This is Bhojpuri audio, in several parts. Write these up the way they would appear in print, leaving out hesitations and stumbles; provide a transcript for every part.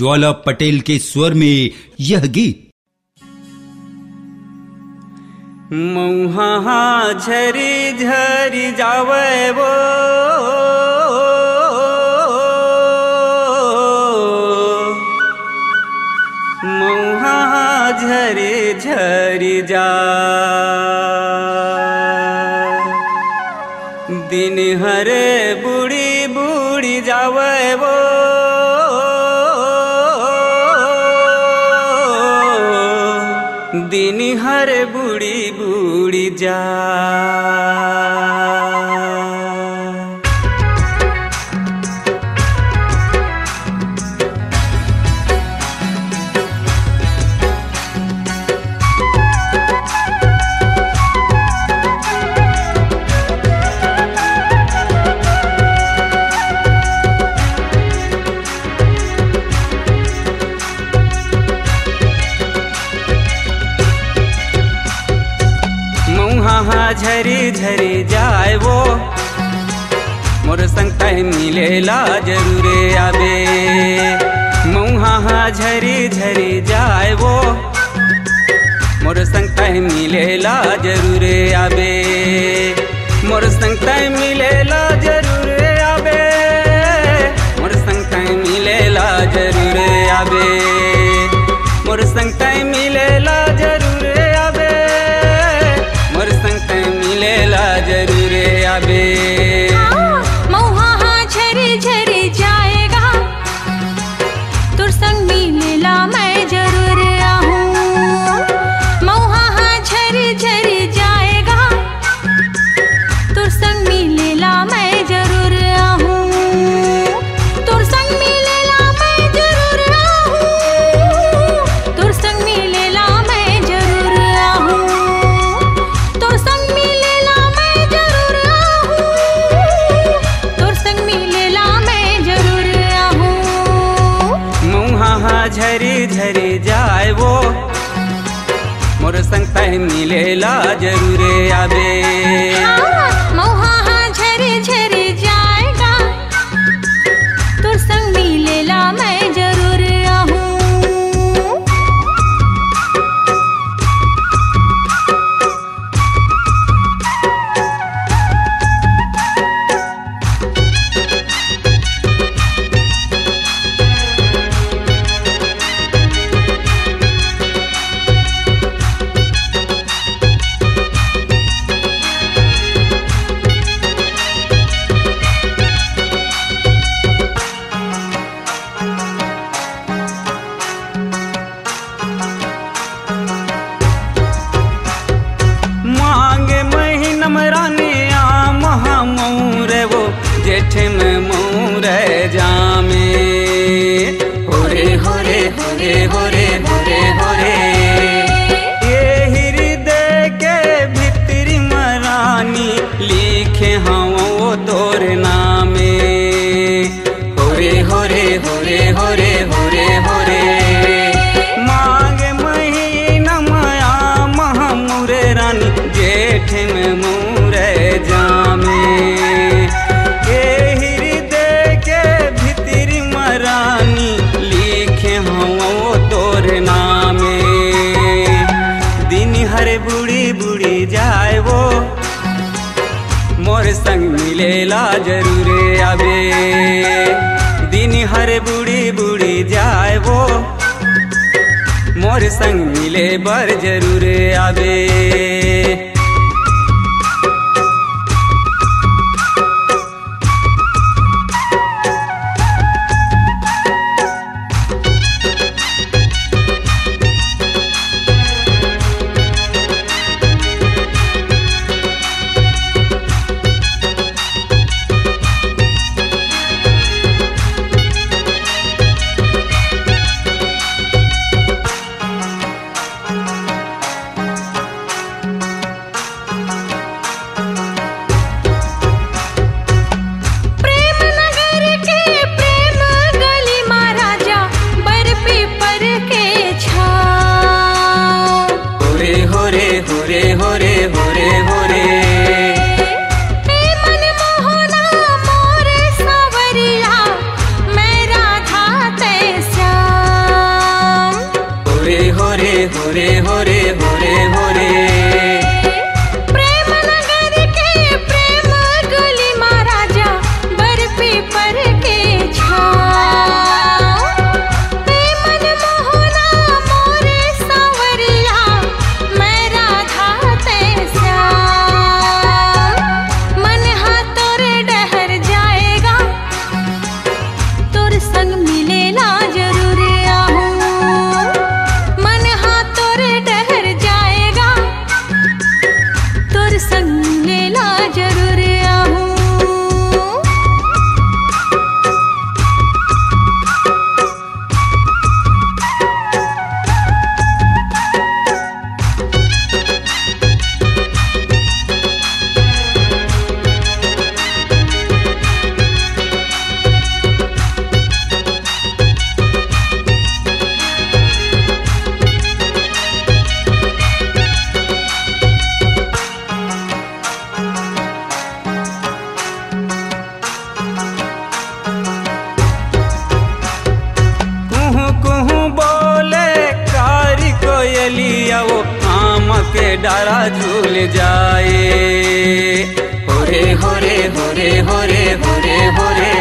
ज्वाला पटेल के स्वर में यह गीत। मौहा झरी झरी जावे वो, मौहा झरी झरी जा, दिन हरे बुढ़ी बुढ़ी जावे वो, दिन हर बुढ़ी बुढ़ी जा। झरी झरी जाए वो, मोर संग तय मिलेला जरूरे आबे। मौहा झरी झरी जाए वो, मोर संग तय मिलेला जरूरे आबे। मोर संग तय मिलेला जरूरे आबे, मोर संग तय मिलेला जरूरे आबे। मोर संग तय मिलेला जरूरे आबे, मोर संग तय मिलेला जरूरे आबे। मौहा झरी झरी जाएगा, तुर संग मिलेला मैं जरूर आहूँ। मौहा झरी झरी जाएगा, तुर संग मिलेला मैं जरूर आहूँ। तुर संग मिलेला मैं जरूर आहूँ, तुर संग मिलेला मैं जरूर आहूँ। तुर संग मिलेला मैं जरूर आहूँ, तुर संग मिलेला मैं जरूर आहूँ। मौहा झरी झरी जाए वो, मोर संग तय मिलेला जरूरे आबे। मौहा झरी झरी जाएगा, तुर संग मिलेला मैं जरूर आहूँ। जेठ में मोरे जामे, होरे होरे होरे होरे होरे होरे। ये हृदय के भीतरी मरानी लिखे हम तोर नामे। होरे होरे होरे होरे होरे होरे। मांग महीना माया महा मोरे रानी, जेठ में मोरे जामे। बुढ़ी बुढ़ी जाए वो, मोर संग मिलेला जरूरे आबे। दिन हर बुढ़ी बुढ़ी जाए वो, मोर संग मिले बर जरूरे आबे। मन मोहना मोरे सावरिया, मैं राधा तैसा। के डारा झूल जाए। होरे होरे होरे होरे होरे होरे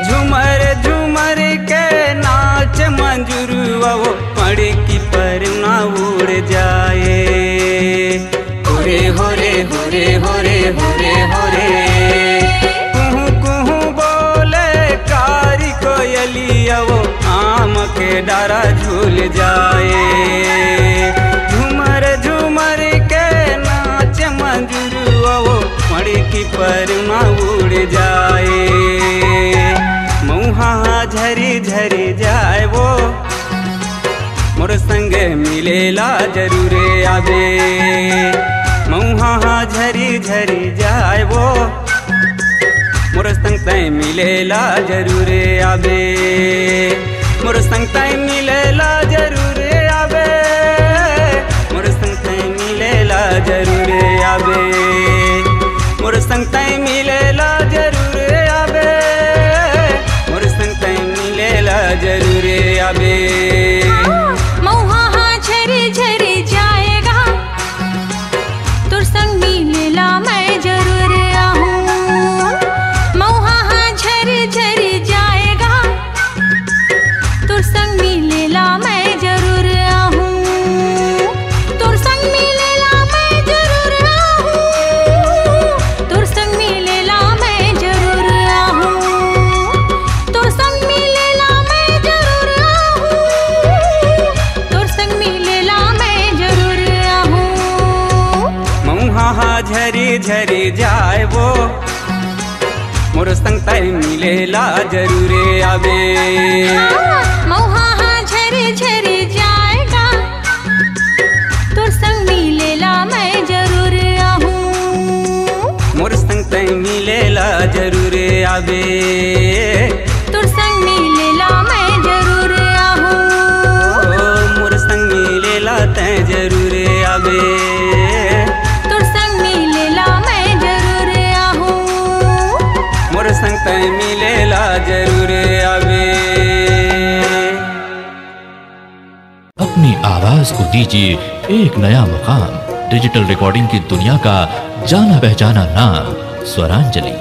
झूमर झूमर के नाच मंजूरुआ वो मड़की पर ना उड़ जाए। होरे होरे होरे होरे होरे होरे कुहू कुहू बोले कारी कोयलिया वो आम के डारा झूल जाए। झूमर झूमर के नाच मंजूरुआ वो मड़की पर ना उड़ जाए। मऊहा झरी झरी जाए वो मोर संग मिलेला जरूरे आबे। मऊहा झरी झरी जाए वो मोर संग तय मिलेला जरूरे आबे। मोर संग तय मिलेला जरूरे आबे। मोर संग तय मिलेला जरूरे आबे। मोर संग तय मिलेला जरूरे आबे। मोर संग तय मिलेला जरूरे आबे। मऊहा झरी झरी जाएगा तुर संग मिलेला मैं जरूर आहूँ। मऊहा झरी झरी जाएगा तुर संग मिलेला मैं जरूर आहूँ। तुर संग मिलेला मैं जरूर आहूँ। तुर संग मिलेला मैं जरूर आहूँ। तुर संग मिलेला मैं जरूर आहूँ। तुर संग मिलेला मैं जरूर आहूँ। मऊहा झरी झरी जाए वो मोर संग तय मिलेला जरूरे आबे। मऊहा झरी झरी जाएगा तुर संग मिलेला मैं जरूर आहूँ। मोर संग तय मिलेला जरूरे आबे। तुर संग मिलेला मैं जरूर आहूँ। ओ मोर संग मिलेला तय जरूरे आबे। तुर संग मिलेला मैं जरूर आहूँ। मोर संग तय मिलेला जरूरे आबे। अपनी आवाज को दीजिए एक नया मुकाम। डिजिटल रिकॉर्डिंग की दुनिया का जाना पहचाना नाम स्वरांजलि,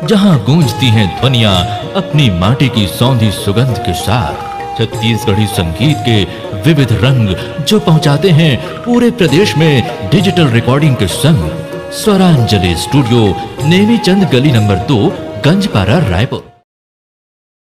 जहां गूंजती हैं ध्वनियां अपनी माटी की सौंधी सुगंध के साथ। छत्तीसगढ़ी संगीत के विविध रंग जो पहुंचाते हैं पूरे प्रदेश में डिजिटल रिकॉर्डिंग के संग। स्वरांजलि स्टूडियो नेमीचंद गली नंबर 2, गंजपारा, रायपुर।